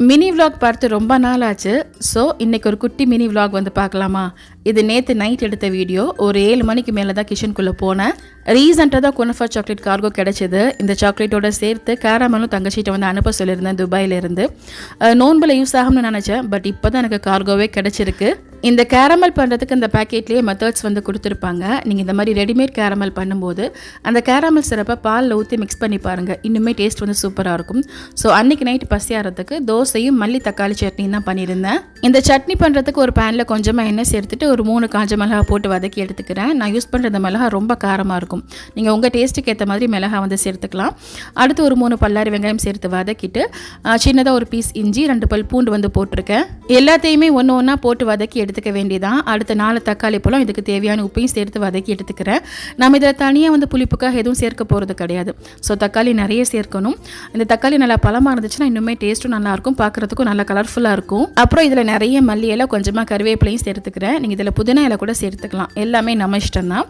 Mini vlog பார்த்து ரொம்ப நாள் ஆச்சு. ஸோ இன்றைக்கி ஒரு குட்டி மினி vlog வந்து பார்க்கலாமா? இது நேற்று நைட் எடுத்த வீடியோ. ஒரு 7 மணிக்கு மேலே தான் கிச்சனுக்குள்ளே போனேன். ரீசெண்டாக தான் குனஃபா சாக்லேட் கார்கோ கிடச்சிது. இந்த சாக்லேட்டோட சேர்த்து கேரமலும் தங்கச்சிட்ட வந்து அனுப்ப சொல்லியிருந்தேன் துபாயிலேருந்து. நோன்பில் யூஸ் ஆகும்னு நினச்சேன். பட் இப்போ தான் எனக்கு கார்கோவே கிடச்சிருக்கு. இந்த கேரமல் பண்ணுறதுக்கு இந்த பேக்கெட்லேயே மெத்தட்ஸ் வந்து கொடுத்துருப்பாங்க. நீங்கள் இந்த மாதிரி ரெடிமேட் கேரமல் பண்ணும்போது அந்த கேரமல் சிறப்பை பாலில் ஊற்றி மிக்ஸ் பண்ணி பாருங்கள். இன்னுமே டேஸ்ட் வந்து சூப்பராக இருக்கும். ஸோ அன்றைக்கி நைட்டு பசியாகிறதுக்கு தோசையும் மல்லி தக்காளி சட்னியும் தான் பண்ணியிருந்தேன். இந்த சட்னி பண்ணுறதுக்கு ஒரு பேனில் கொஞ்சமாக எண்ணெய் சேர்த்துட்டு ஒரு 3 காஞ்ச மிளகா போட்டு வதக்கி எடுத்துக்கிறேன். நான் யூஸ் பண்ணுற இந்த மிளகா ரொம்ப காரமாக இருக்கும். நீங்கள் உங்கள் டேஸ்ட்டுக்கு ஏற்ற மாதிரி மிளகா வந்து சேர்த்துக்கலாம். அடுத்து ஒரு 3 பல்லாரி வெங்காயம் சேர்த்து வதக்கிட்டு சின்னதாக ஒரு பீஸ் இஞ்சி 2 பல் பூண்டு வந்து போட்டிருக்கேன். எல்லாத்தையுமே ஒன்று ஒன்றா போட்டு வதக்கி எடுத்துக்க வேண்டியதான். அடுத்த 4 தக்காளி பழம் இதுக்கு தேவையான உப்பையும் சேர்த்து வதக்கி எடுத்துக்கிறேன். நம்ம இதில் தனியாக வந்து புளிப்புக்காக எதுவும் சேர்க்க போகிறது கிடையாது. ஸோ தக்காளி நிறைய சேர்க்கணும். இந்த தக்காளி நல்லா பழமாக இருந்துச்சுன்னா இன்னுமே டேஸ்ட்டும் நல்லாயிருக்கும், பார்க்குறதுக்கும் நல்லா கலர்ஃபுல்லாக இருக்கும். அப்புறம் இதில் நிறைய மல்லி இலை கொஞ்சமாக கருவேப்பிலையும் சேர்த்துக்கிறேன். நீங்கள் இதில் புதினா இலை கூட சேர்த்துக்கலாம். எல்லாமே நம்ம இஷ்டம் தான்.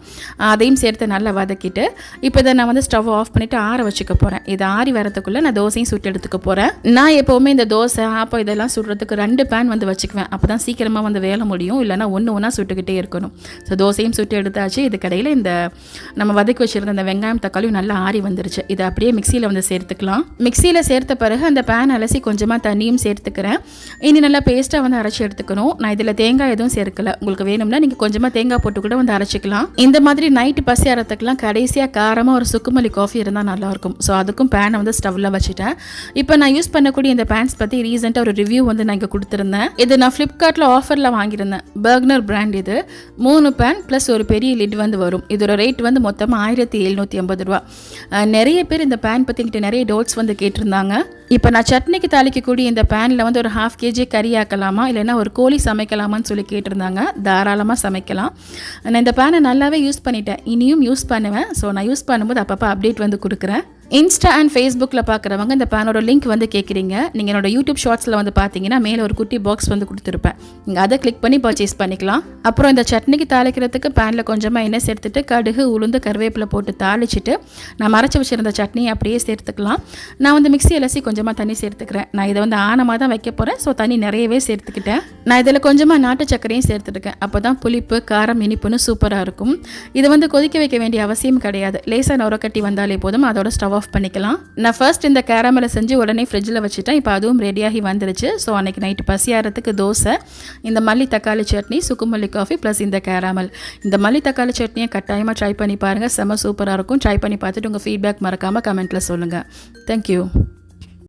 அதையும் சேர்த்து நல்லா வதக்கிட்டு இப்போ இதை நான் வந்து ஸ்டவ் ஆஃப் பண்ணிவிட்டு ஆற வச்சுக்க போகிறேன். இதை ஆறி வரதுக்குள்ளே நான் தோசையும் சுட்டு எடுத்துக்க போகிறேன். நான் எப்போவுமே இந்த தோசை ஆப்பம் இதெல்லாம் சுடுறதுக்கு 2 பேன் வந்து வச்சுக்குவேன். அப்போ தான் சீக்கிரமாக வந்து வேலை முடியும். இல்லைனா ஒன்று சுட்டுக்கிட்டே இருக்கணும். ஸோ தோசையும் சுட்டு எடுத்தாச்சு. இது கடையில் இந்த நம்ம வதக்கி வச்சுருந்த இந்த வெங்காயம் தக்காளியும் நல்லா ஆறி வந்துருச்சு. இதை அப்படியே மிக்சியில் வந்து சேர்த்துக்கலாம். மிக்சியில் சேர்த்த பிறகு அந்த பேன் அலசி கொஞ்சமாக தண்ணியும் சேர்த்துக்கிறேன். இனி நல்லா பேஸ்ட்டாக வந்து அரைச்சி எடுத்துக்கணும். நான் இதில் தேங்காய் எதுவும் சேர்க்கலை. உங்களுக்கு வேணும்னா நீங்கள் கொஞ்சமாக தேங்காய் போட்டு கூட வந்து அரைச்சிக்கலாம். இந்த மாதிரி நைட்டு பசி அரைத்துக்கலாம். கடைசியாக காரமாக ஒரு சுக்குமல்லி காஃபி இருந்தால் நல்லாயிருக்கும். ஸோ அதுக்கும் பேனை வந்து ஸ்டவ்வில் வச்சுட்டேன். இப்போ நான் யூஸ் பண்ணக்கூடிய இந்த பேன்ஸ் பற்றி ரீசெண்டாக ஒரு ரிவ்யூ வந்து நான் இங்கே கொடுத்துருந்தேன். இது நான் ஃப்ளிப்கார்ட்டில் ஆஃபரில் வாங்கியிருந்தேன். Bergner brand. இது 3 பேன் ப்ளஸ் ஒரு பெரிய லிட் வந்து வரும். இதோட ரேட் வந்து மொத்தமாக 1750 ரூபா. நிறைய பேர் இந்த பேன் பற்றி என்கிட்ட நிறைய டவுட்ஸ் வந்து கேட்டிருந்தாங்க. இப்போ நான் சட்னிக்கு தாளிக்கக்கூடிய இந்த பேனில் வந்து ஒரு 1/2 kg கறி ஆக்கலாமா இல்லைன்னா ஒரு கோழி சமைக்கலாமான்னு சொல்லி கேட்டிருந்தாங்க. தாராளமாக சமைக்கலாம். நான் இந்த பேனை நல்லாவே யூஸ் பண்ணிட்டேன். இனியும் யூஸ் பண்ணுவேன். ஸோ நான் யூஸ் பண்ணும்போது அப்பப்போ அப்டேட் வந்து கொடுக்குறேன். இன்ஸ்டா அண்ட் ஃபேஸ்புக்கில் பார்க்குறவங்க இந்த பேனோட லிங்க் வந்து கேட்குறீங்க. நீங்கள் என்னோட யூடியூப் ஷார்ட்ஸில் வந்து பார்த்தீங்கன்னா மேலே ஒரு குட்டி பாக்ஸ் வந்து கொடுத்துருப்பேன். நீங்கள் அதை கிளிக் பண்ணி பர்ச்சேஸ் பண்ணிக்கலாம். அப்புறம் இந்த சட்னிக்கு தாளிக்கிறதுக்கு பேனில் கொஞ்சமாக எண்ணெய் சேர்த்துட்டு கடுகு உளுந்து கருவேப்பிலை போட்டு தாளிச்சிட்டு நான் மறைச்சி வச்சுருந்த சட்னி அப்படியே சேர்த்துக்கலாம். நான் வந்து மிக்ஸி அலசி கொஞ்சமாக தண்ணி சேர்த்துக்கிறேன். நான் இதை வந்து ஆனமாக தான் வைக்க போகிறேன். ஸோ தண்ணி நிறையவே சேர்த்துக்கிட்டேன். நான் இதில் கொஞ்சமாக நாட்டு சர்க்கரையும் சேர்த்துருக்கேன். அப்போ தான் புளிப்பு காரம் இனிப்புன்னு சூப்பராக இருக்கும். இதை வந்து கொதிக்க வைக்க வேண்டிய அவசியம் கிடையாது. லேசாக நுரக்கட்டி வந்தாலே போதும். அதோட ஸ்டவ் ஆஃப் பண்ணிக்கலாம். நான் ஃபர்ஸ்ட் இந்த கேரமலை செஞ்சு உடனே ஃப்ரிட்ஜில் வச்சுட்டேன். இப்போ அதுவும் ரெடியாகி வந்துருச்சு. ஸோ அன்றைக்கி நைட்டு பசியாகிறதுக்கு தோசை, இந்த மல்லி தக்காளி சட்னி, சுக்குமல்லி காஃபி ப்ளஸ் இந்த கேரமல். இந்த மல்லி தக்காளி சட்னியை கட்டாயமாக ட்ரை பண்ணி பாருங்கள். செம்ம சூப்பராக இருக்கும். ட்ரை பண்ணி பார்த்துட்டு உங்கள் ஃபீட்பேக் மறக்காமல் கமெண்ட்டில் சொல்லுங்கள். தேங்க்யூ.